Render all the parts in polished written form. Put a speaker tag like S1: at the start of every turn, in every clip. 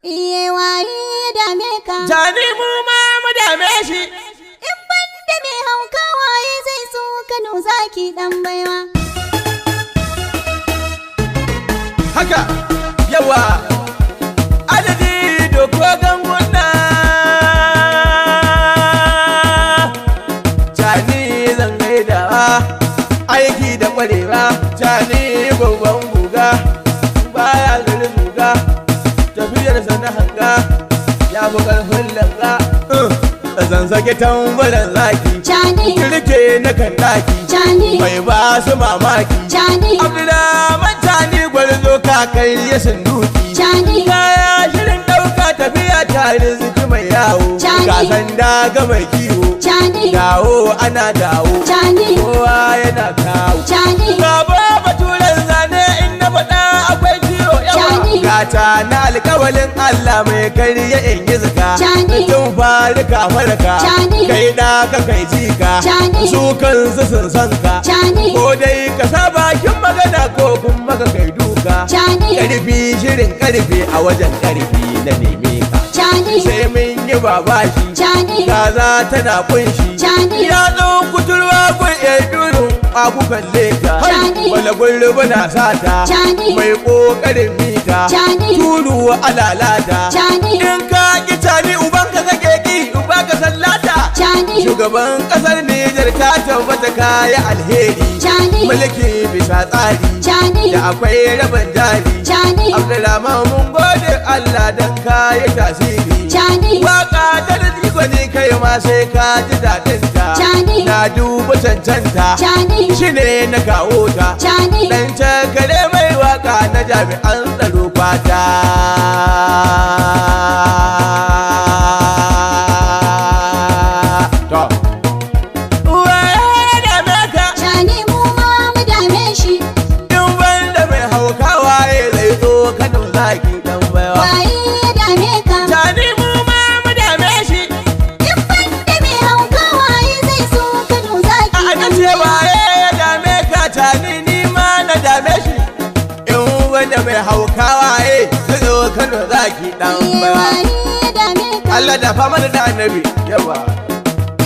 S1: Iye waye ya dame ka?
S2: Jani mu ma mu dame shi.
S1: In ban da mai hauka waye zai so Kano zaki dan baiwa.
S2: Haka yawa adadi doko ganguna. Jani zan gaida aiki da kwarewa. Jani babban guga baya gari zuga. Tafiyarsa na hanga ya fi ƙarfin langa. Zan sake tambaran zaki.
S1: Jani
S2: Kirke na kan daki.
S1: Jani
S2: Mai ba su mamaki.
S1: Jani
S2: Abdulrahman Jani gwarzo kakai ya sunduki.
S1: Jani
S2: Kaya shirin ɗauka tafiya tare ziki mai yawo.
S1: Jani.
S2: Gasan daga mai kiwo.
S1: Jani
S2: Dawo ana dawo.
S1: Jani
S2: Kowa yana kawo.
S1: Jani
S2: Gaba baturen zane in na faɗa akwai ciwo yawa.
S1: Jani.
S2: Gata na alƙawalin Allah mai karya in yi zaka.
S1: Jani.
S2: Tun fari ka farka.
S1: Jani.
S2: Kai ɗaka kai jika.
S1: Jani.
S2: Su kansu sun san ka.
S1: Jani
S2: Ko dai ka sa bakin magana ko kuma ka kai duka.
S1: Jani
S2: Karfi shirin karfe a wajen karfi na neme ka.
S1: Jani
S2: Sai mun yi babashi.
S1: Jani
S2: Kaza tana kunshi.
S1: Jani
S2: Ya ɗau kuturwa kun iya durin akukan leka.
S1: Jani.
S2: Wala gullubu na sata.
S1: Jani.
S2: Mai ƙoƙarin mita.
S1: Jani.
S2: Turu alalata.
S1: Jani
S2: In ka ƙi tani ubanka kake ƙi uba ka sallata.
S1: Jani
S2: Shugaban ƙasar Nijar ka tabbata kaya alheri.
S1: Jani
S2: Mulki bisa tsari.
S1: Jani
S2: Da akwai rabin jari.
S1: Jani
S2: Abdulrahman mun gode Allah dan kayi tasiri.
S1: Jani
S2: Waka ta da gwani kai ma sai ka ji daɗin ta.
S1: Jani.
S2: Na duba cancanta.
S1: Jani
S2: Shi ne na kawo ta.
S1: Jani
S2: Dan cakare mai waka na jami'an tsaro fata. To. Waye da meka.
S1: Jani mu ma mu dame shi.
S2: In wanda mai hauka waye zai zo Kano zaki dan baiwa.
S1: Waye ya dame ka?
S2: Jani mu ma mu dame shi.
S1: In ban da mai hauka waye zai so Kano zaki
S2: A
S1: dan
S2: ce
S1: baiwa.
S2: waye ya dame ka Jani ni ma na dame shi. In wanda mai hauka waye zai zo Kano zaki dan
S1: Iye
S2: baiwa.
S1: waye ya dame ka?
S2: Allah da fama da annabi yawa.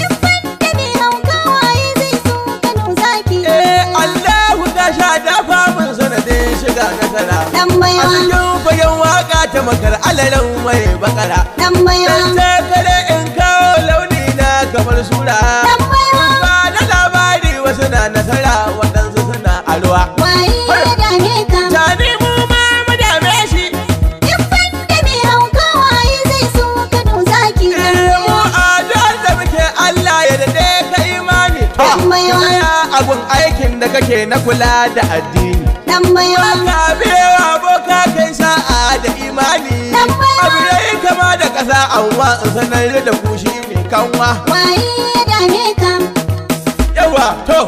S1: In ban da mai hauka waye zai so Kano zaki dan baiwa.
S2: Allahu ta sha dafa mun sanadin shiga nasara.
S1: Dan
S2: A
S1: baiwa
S2: cikin fagen waka ta makar alalan mai bakara.
S1: dan baiwa
S2: Dan takare in kawo launi na kamar sura.
S1: dan baiwa
S2: Ba da labari wasu na nasara waɗansu suna alwa.
S1: waye ya dame ka?
S2: Jani mu ma mu dame shi.
S1: In ban da mai hauka waye zai so Kano zaki dan
S2: Mu
S1: baiwa.
S2: addu'ar da muke Allah ya dade ka imani.
S1: Dan baiwa.
S2: Tsaya abun aikin da kake na kula da addini.
S1: Dan baiwa
S2: Ka biyewa boka kai sa'a da imani.
S1: Dan baiwa.
S2: Abu yayi kama da ƙasa amma in sanar da kushi mai kanwa.
S1: waye ya dame ka?
S2: Yawa to.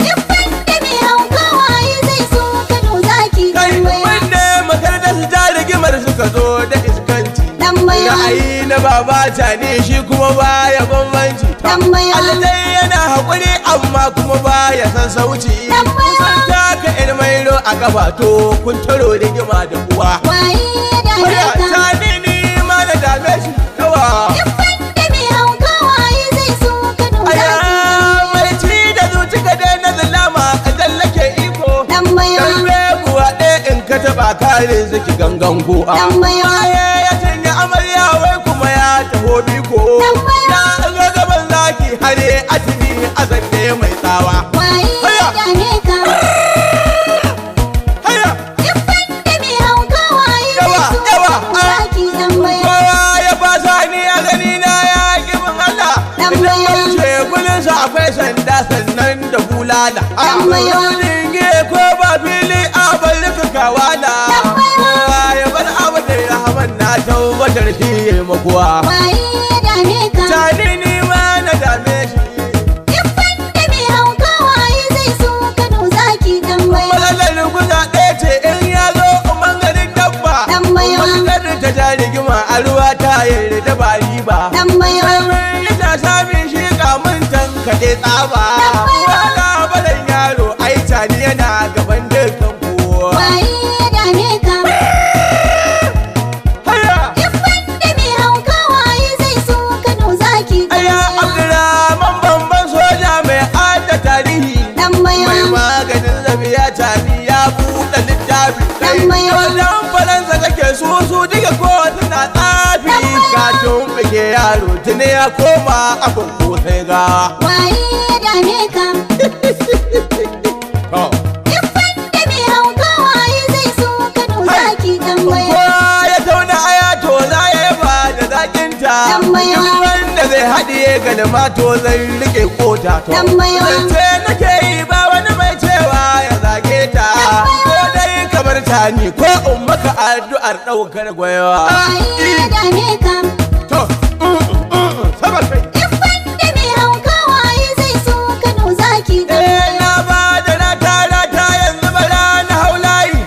S1: In ban da mai hauka waye zai so Kano zaki
S2: Kai
S1: dan baiwa.
S2: wanda makarantar su ja rigimar suka zo da iskanci.
S1: Dan baiwa
S2: Ra'ayi na baba ne shi kuma baya bambanci.
S1: dan baiwa
S2: Alladai yana haƙuri amma kuma baya san sauci.
S1: Dan baiwa.
S2: Sun taka ƴar mairo a kafa to kun taro rigima da uwa.
S1: waye ya dame
S2: Aya
S1: ka?
S2: tani ni ma na dame shi yawa.
S1: In ban da mai hauka waye zai so Kano
S2: Aya
S1: zaki
S2: mai ci da zuci ka daina zalama a tallake iko.
S1: dan baiwa
S2: Karfe kuwa ɗaya in ka taɓa kare ziki gangan ko a.
S1: dan baiwa
S2: Waye ya canja amarya wai kuma ya taho biko.
S1: Dan baiwa.
S2: Ya zo gaban zaki hare atini a zanne mai tsawa.
S1: waye ya dame ka?
S2: Haya
S1: In ban da mai hauka waye zai
S2: Yawa,
S1: so
S2: yawa,
S1: Kano zaki dan baiwa.
S2: kowa ya fasa ni a gani na ya gibin Allah.
S1: Dan
S2: Idan
S1: baiwa.
S2: wuce gulinsa akwai sanda sannan da bulala.
S1: Dan baiwa.
S2: Dinge ko ba fili a bari ka kawala.
S1: Dan baiwa.
S2: Kowa ya bar abu da rahman na tabbatar shi ya makuwa.
S1: waye ya dame ka?
S2: Tani ni ma na dame shi.
S1: In ban da mai hauka waye zai so Kano zaki dan baiwa.
S2: Matsalar guda ɗaya ce in ya zo ɓangaren dabba.
S1: Dan baiwa.
S2: Matsalar ta ja rigima a ruwa ta yarda da ba riba.
S1: Dan baiwa
S2: Samun ita samun shi kamun tan kaɗe tsaba.
S1: Dan baiwa.
S2: Wala balan yaro ai tani yana gaban dukkan kowa.
S1: waye ya dame ka?
S2: Haya Wannan faransa kake su diga ko tana tsafi ka tumɓuke yaro tuni ya koma abin ko sai ga.
S1: Waye ya dame ka? In banda mai hauka waye zai so Kano zaki dan baiwa.
S2: Kowa ya tauna aya to za ya ba da zakinta. Duk wanda zai haɗiye galma to zai rike kota to. Zance nake yi ba wani mai cewa ya zage ta. Ko dai kamar ta ni ko in maka addu'ar ɗaukar gwaiwa.
S1: Waye ya dame ka?
S2: To, sama kai.
S1: In banda mai hauka waye zai so Kano zaki dan baiwa.
S2: Na ba da rata yanzu bara na haulayi.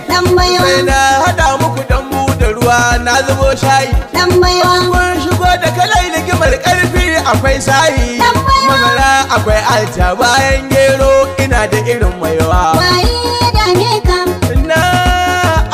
S2: Sai na haɗa muku dambu da ruwa na zubo shayi. Kun shigo da kalai ligimar ƙarfi akwai sayi. Magana akwai alta bayan gero ina da irin maiwa.
S1: Waye ya dame ka?
S2: Na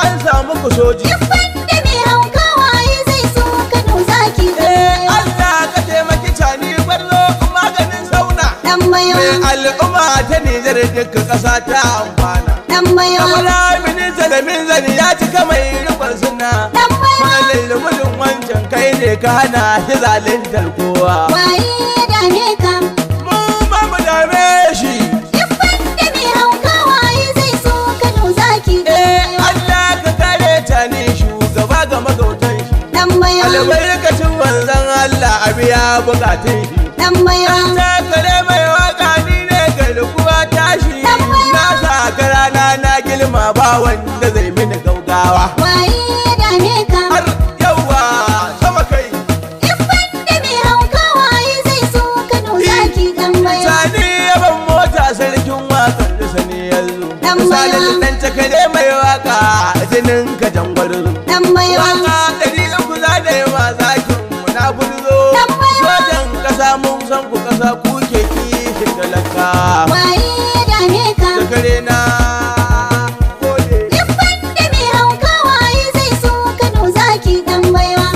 S2: an samu ku soji.
S1: In banda mai hauka waye zai so Kano zaki dan baiwa.
S2: Allah ka taimaki cani gwarzo maganin sauna. Mai al'umma ta Nijar duka ƙasa ta amfana. Kamar minista da minzani ya cika mai rikon suna. Malin lumulin wancan kai ne ka hana shi zalintar kowa.
S1: Waye ya dame ka?
S2: Mu ba mu dame shi.
S1: In banda mai hauka waye zai so Kano zaki dan baiwa.
S2: Allah ka kare ta ni shugaba ga magautan shi. Albarkacin wanzan Allah a biya bukatun shi. Ta kare mai waka ni ne garkuwa tashi. Na sa rana na gilma ba wanda zai mini gaugawa.
S1: Waye ya dame ka?
S2: Har yawa sama kai.
S1: In banda mai hauka waye zai so Kano zaki dan baiwa.
S2: Sani yaban mota sarkin wakan da sani yanzu. Misalin dan cakare mai waka jinin ka jangwarzo. Waka 300 za da yawa zakin mu na burzo. Sojan kasa mun san ku kasa ku ke kishin talaka.
S1: Waye ya dame ka?
S2: Cakare na gode.
S1: In banda mai hauka waye zai so Kano zaki dan baiwa.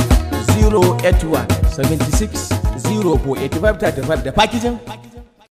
S2: 081 76 04 85 35 da fakijin